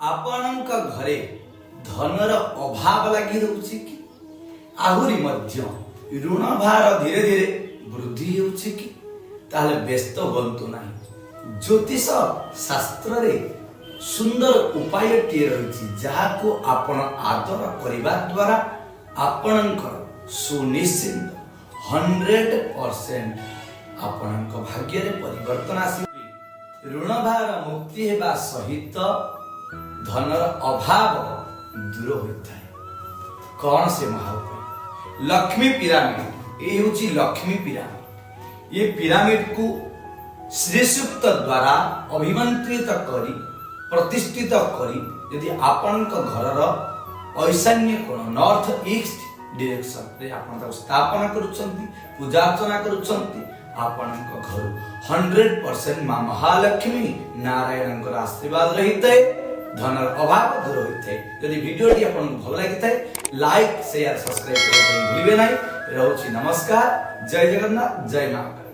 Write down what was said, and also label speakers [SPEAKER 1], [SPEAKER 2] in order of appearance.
[SPEAKER 1] आपणक घरे धनर अभाव लगी रहुछि कि आहुरी मध्य ऋण भार धीरे धीरे वृद्धि होछि कि ताले व्यस्त हुंतु नाही। ज्योतिष शास्त्र रे सुंदर उपाय टिए रही जहाको आपण आदर करने द्वारा आपणकर सुनिश्चित 100% आपणक भाग्य रे परिवर्तन आसी ऋण भार मुक्ति हेबा सहित धनर अभाव दूर होता है। कौन से महाउपाय लक्ष्मी पिरामिड ये होची लक्ष्मी पिरामिड। ये पिरामिड को श्री सूक्त द्वारा अभिमंत्रित करी प्रतिष्ठित करी यदि आपन घर ईशान्य कोण नॉर्थ ईस्ट डायरेक्शन रे आपन स्थापना करूछंती पूजा अर्चना करूछंती आपन घर 100% मां महालक्ष्मी नारायण आशीर्वाद रहिते धनर अभाव दूर होता है। यदि वीडियोटी आपको भल लगी लाइक शेयर सब्सक्राइब करने भूलिए नहीं। रहुछि नमस्कार। जय जगन्नाथ जय महाकाल।